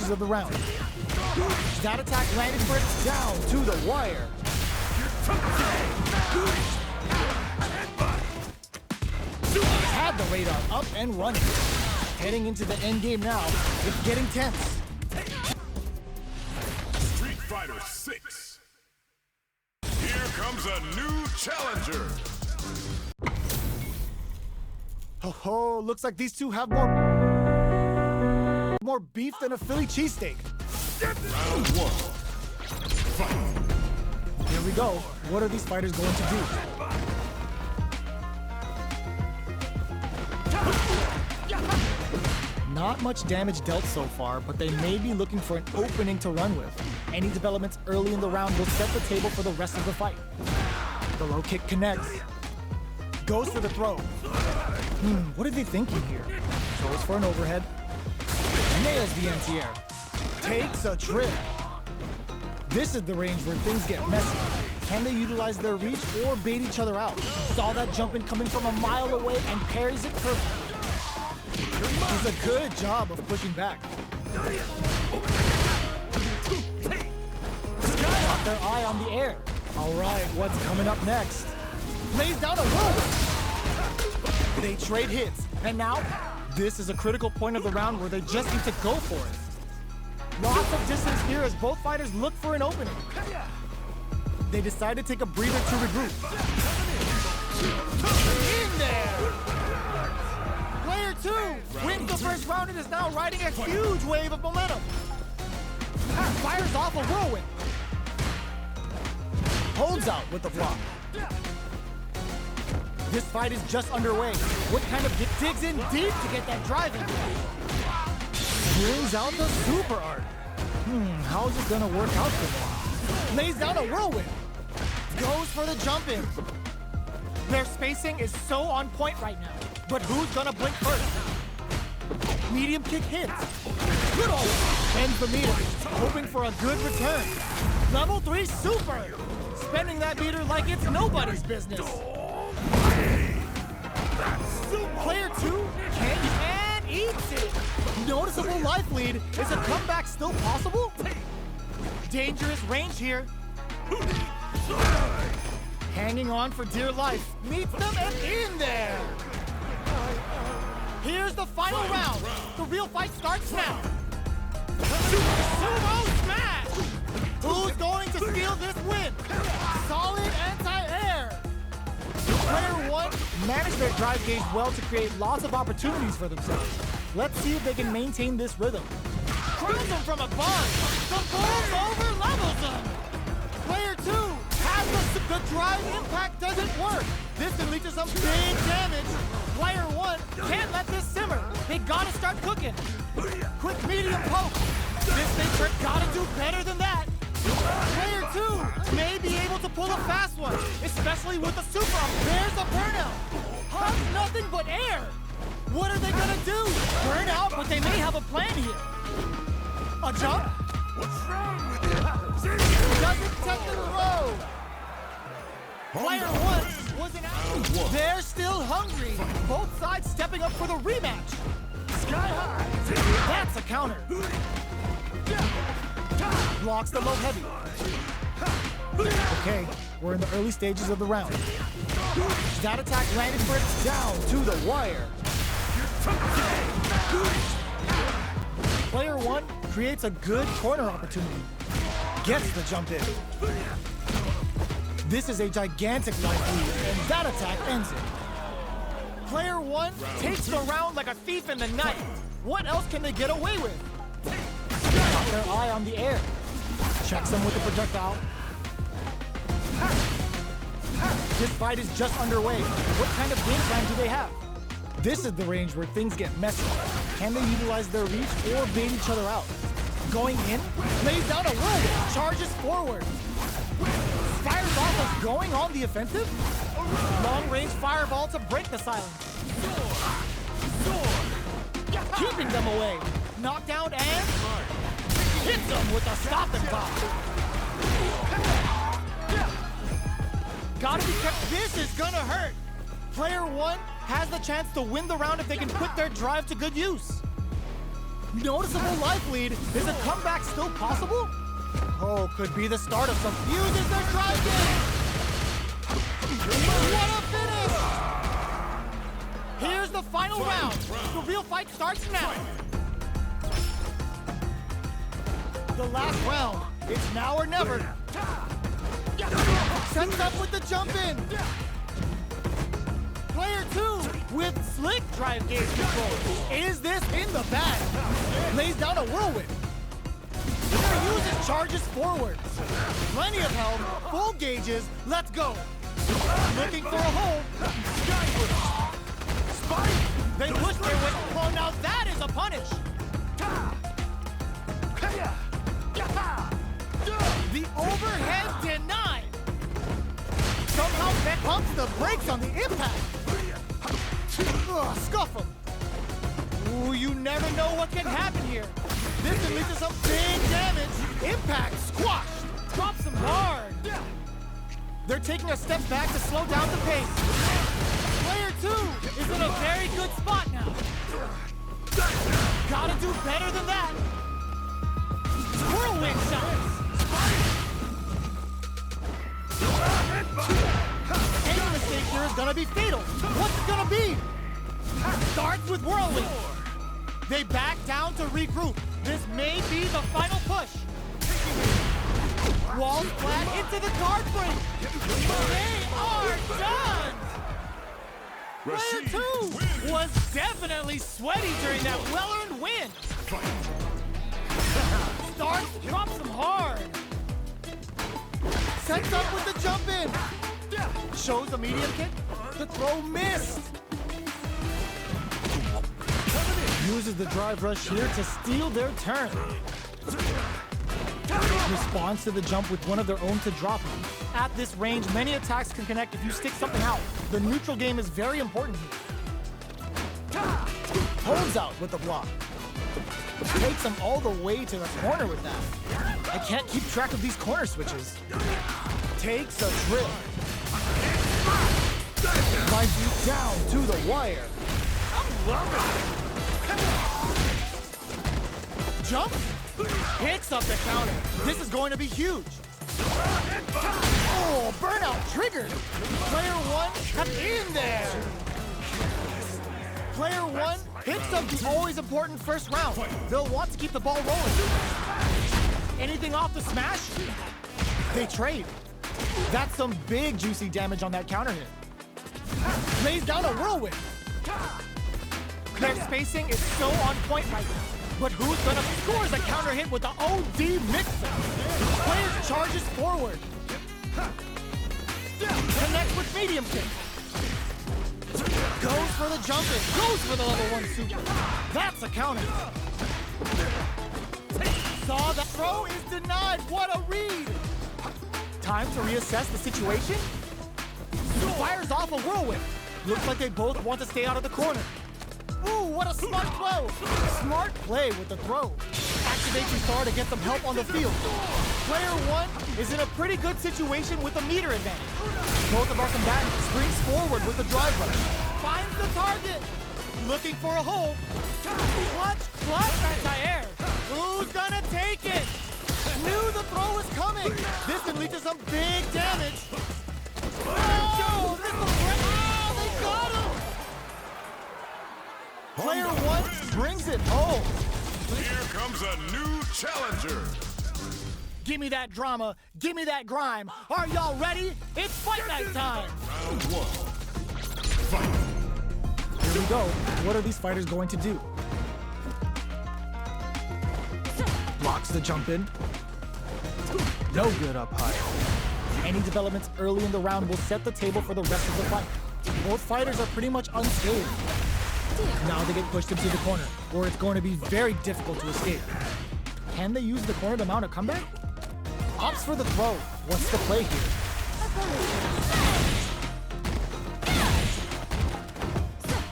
stages of the round. That attack landed for it down to the wire. Had the radar up and running. Heading into the end game now, it's getting tense. Street Fighter 6. Here comes a new challenger. Oh, looks like these two have more beef than a Philly cheesesteak. Round 1. Fight. Here we go. What are these fighters going to do? Not much damage dealt so far, but they may be looking for an opening to run with. Any developments early in the round will set the table for the rest of the fight. The low kick connects. Goes for the throw. What are they thinking here? Goes for an overhead. Nails the anti-air. Takes a trip. This is the range where things get messy. Can they utilize their reach or bait each other out? Saw that jump in coming from a mile away and parries it perfectly. Does a good job of pushing back. Got their eye on the air. All right, what's coming up next? Lays down a roll. They trade hits, and now this is a critical point of the round where they just need to go for it. Lots of distance here as both fighters look for an opening. They decide to take a breather to regroup. In there! Player 2 wins the first round and is now riding a huge wave of momentum. Fires off a whirlwind. Holds out with the block. This fight is just underway. What kind of digs in deep to get that drive in? Brings out the super art. How's it gonna work out for them? Lays down a whirlwind. Goes for the jump in. Their spacing is so on point right now. But who's gonna blink first? Medium kick hits. Good old bends the meter, hoping for a good return. Level 3 super. Spending that meter like it's nobody's business. Player 2 can and eats it. Noticeable life lead. Is a comeback still possible? Dangerous range here. Hanging on for dear life. Meets them and in there. Here's the final round. The real fight starts now. Sumo smash! Who's going to steal this win? Solid anti-air. Player 1 managed their drive gauge well to create lots of opportunities for themselves. Let's see if they can maintain this rhythm. Crowns them from above. The bull over levels them. Player 2 has the drive impact doesn't work. This can lead to some big damage. Player 1 can't let this simmer. They gotta start cooking. Quick medium poke. This nature gotta do better than that. Player 2 may be able to pull a fast one, especially with the super up. There's a burnout. Hug nothing but air. What are they gonna do? Burn out, but they may have a plan here. A jump? What's wrong with you? Doesn't take the road. Player 1 was an out. They're still hungry. Both sides stepping up for the rematch. Sky high. That's a counter. Blocks the low heavy. Okay, we're in the early stages of the round. That attack landed for it down to the wire. Player 1 creates a good corner opportunity. Gets the jump in. This is a gigantic life lead, and that attack ends it. Player 1 takes the round like a thief in the night. What else can they get away with? Got their eye on the air. Checks them with the projectile. This fight is just underway. What kind of game plan do they have? This is the range where things get messy. Can they utilize their reach or bait each other out? Going in, lays down a whirlwind, charges forward. Fires off of going on the offensive. Long-range fireball to break the silence. Keeping them away. Knockdown and hits them with a stop and pop. Gotta be kept. This is gonna hurt. Player 1 has the chance to win the round if they can put their drive to good use. Noticeable life lead. Is a comeback still possible? Oh, could be the start of some fuses they're trying to. What a finish! Here's the final round. The real fight starts now. The last round. It's now or never. Sets up with the jump in. Player 2 with slick drive gauge control. Is this in the bag? Lays down a whirlwind. Uses charges forward. Plenty of help, full gauges, let's go. Looking for a hole. Spike! They push their way. Oh, now that is a punish. The overhead denied. Somehow that pumps the brakes on the impact. Ugh, scuff him. Ooh, you never know what can happen here. This can lead to some big damage. Impact squashed. Drops him hard. They're taking a step back to slow down the pace. Player 2 is in a very good spot now. Gotta do better than that. Whirlwind shots. Any mistake here is gonna be fatal. What's it gonna be? Starts with whirlwind. They back down to regroup. This may be the final push. Wall flat into the guard frame. They are done. Player 2 was definitely sweaty during that well-earned win. Starts, drops him hard. Sets up with the jump in. Shows a medium kick. The throw missed. Uses the drive rush here to steal their turn. Responds to the jump with one of their own to drop him. At this range, many attacks can connect if you stick something out. The neutral game is very important here. Holds out with the block. Takes him all the way to the corner with that. I can't keep track of these corner switches. Takes a drill. Slides you down to the wire. I'm loving it. Jump. Picks up the counter. This is going to be huge. Oh, burnout triggered. Player 1 cut in there. Player 1 picks up the always important first round. They'll want to keep the ball rolling. Anything off the smash? They trade. That's some big juicy damage on that counter hit. Lays down a whirlwind. Their spacing is so on point right now. But who's gonna score the counter hit with the OD mixer? Player charges forward. Connects with medium kick. Goes for the jump in. Goes for the level 1 super. That's a counter. Saw the throw is denied. What a read. Time to reassess the situation. Fires off a whirlwind. Looks like they both want to stay out of the corner. Ooh, what a smart throw! Smart play with the throw. Activates the star to get some help on the field. Player 1 is in a pretty good situation with a meter advantage. Both of our combatants springs forward with the drive rush. Finds the target. Looking for a hole. Clutch anti-air. Who's gonna take it? Knew the throw was coming. This can lead to some big damage. Oh, this will break. Oh, they got him. Player 1 brings it home. Here comes a new challenger. Give me that drama. Give me that grime. Are y'all ready? It's fight night time. Round 1. Fight. Here we go. What are these fighters going to do? Blocks the jump in. No good up high. Any developments early in the round will set the table for the rest of the fight. Both fighters are pretty much unscathed. Now they get pushed into the corner, where it's going to be very difficult to escape. Can they use the corner to mount a comeback? Opts for the throw. What's the play here?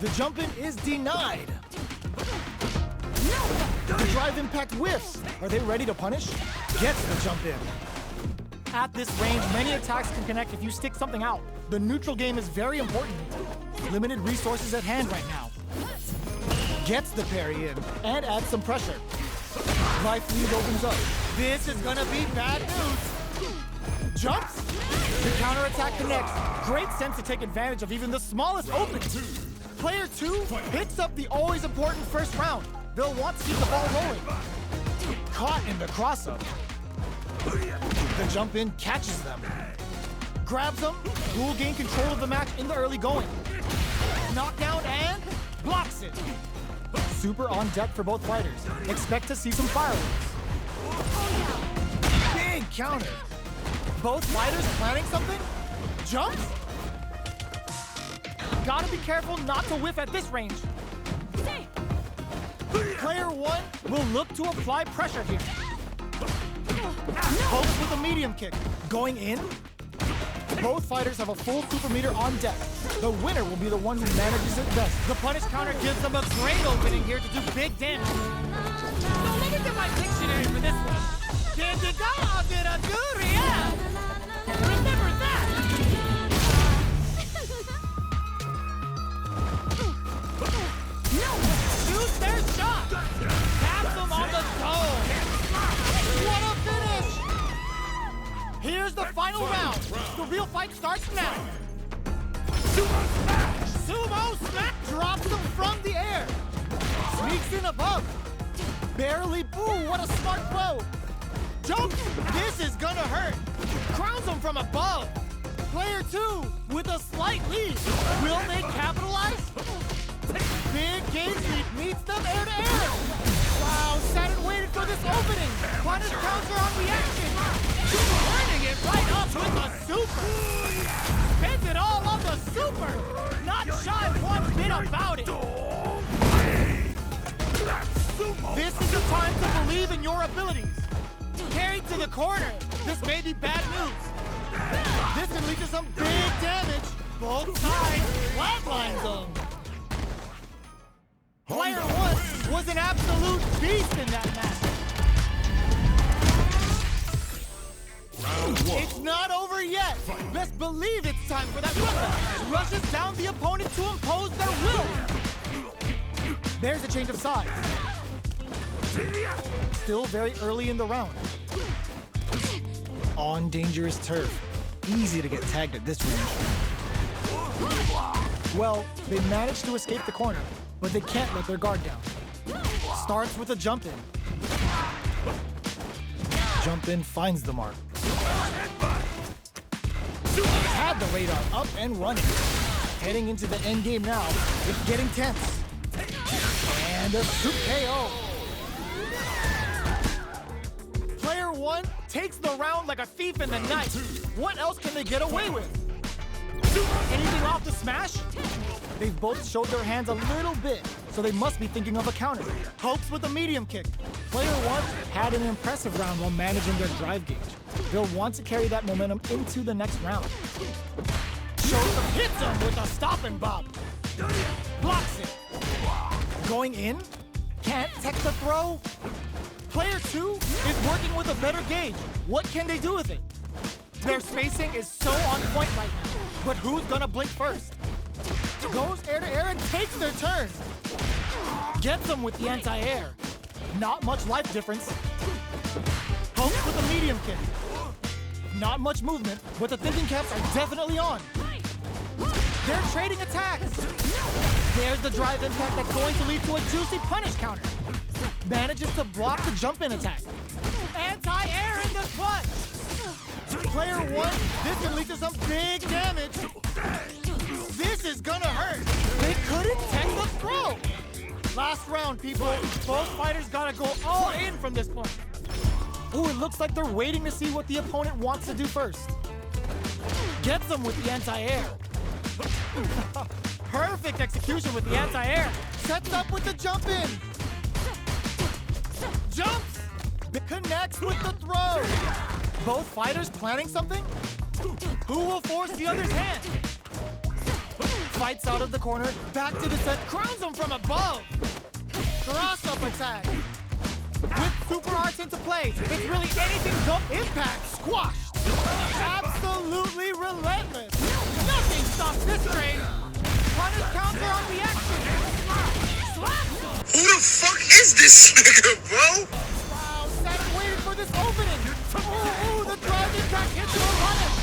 The jump in is denied. The drive impact whiffs. Are they ready to punish? Gets the jump in. At this range, many attacks can connect if you stick something out. The neutral game is very important. Limited resources at hand right now. Gets the parry in and adds some pressure. Life lead opens up. This is gonna be bad news. Jumps. The counterattack connects. Great sense to take advantage of even the smallest openings. Player 2 picks up the always important first round. They'll want to keep the ball rolling. Caught in the cross-up. The jump in catches them. Grabs them, who will gain control of the match in the early going. Knockdown and blocks it. Super on deck for both fighters. Expect to see some fireworks. Big counter. Both fighters planning something? Jumps? Gotta be careful not to whiff at this range. Player 1 will look to apply pressure here. Hopes with a medium kick. Going in? Both fighters have a full super meter on deck. The winner will be the one who manages it best. The punish counter gives them a great opening here to do big damage. So let me get my dictionary for this one. Remember that! Shoot their shot! Taps them on the dome! What a finish! Here's the final round. The real fight starts now. Sumo smash! Sumo smash! Drops them from the air. Sneaks in above. Barely, ooh, what a smart throw. Jump! This is gonna hurt. Crowns them from above. Player 2 with a slight lead. Will they capitalize? Big gauge lead meets them air to air. Wow, sat and waited for this opening. Punish counter on reaction. Turning it right up with a super. Spends it all on the super. Not shy one bit about it. This is the time to believe in your abilities. Carried to the corner. This may be bad news. This can lead to some big damage. Both sides flatlines them. Player 1 was an absolute beast in that match. Round 1. It's not over yet. Best believe it's time for that weapon. Rushes down the opponent to impose their will. There's a change of sides. Still very early in the round. On dangerous turf. Easy to get tagged at this range. Well, they managed to escape the corner, but they can't let their guard down. Starts with a jump in. Jump in finds the mark. Had the radar up and running. Heading into the end game now. It's getting tense. And a super KO. Player 1 takes the round like a thief in the night. What else can they get away with? Anything off the smash? They've both showed their hands a little bit, so they must be thinking of a counter. Hopes with a medium kick. Player 1 had an impressive round while managing their drive gauge. They'll want to carry that momentum into the next round. Shows them, hits him with a stop and bop. Blocks it. Going in? Can't tech the throw? Player 2 is working with a better gauge. What can they do with it? Their spacing is so on point right now. But who's gonna blink first? Goes air to air and takes their turn. Gets them with the anti-air. Not much life difference. Hopes with a medium kick. Not much movement, but the thinking caps are definitely on. They're trading attacks. There's the drive impact that's going to lead to a juicy punish counter. Manages to block the jump-in attack. Anti-air in the clutch. Player 1, this can lead to some big damage. This is gonna hurt. They couldn't tech the throw. Last round, people. Both fighters gotta go all in from this point. Ooh, it looks like they're waiting to see what the opponent wants to do first. Gets them with the anti-air. Perfect execution with the anti-air. Sets up with the jump-in. Jumps. Connects with the throw. Both fighters planning something? Who will force the other's hand? Fights out of the corner, back to the set, crowns him from above. Cross-up attack. With super arts into play, it's really anything jump impact. Squashed. Absolutely relentless. Nothing stops this train. Punish counter on reaction. Who the fuck is this nigga, bro? Wow, Saturn waited for this opening. Oh, the drive impact hits him on it.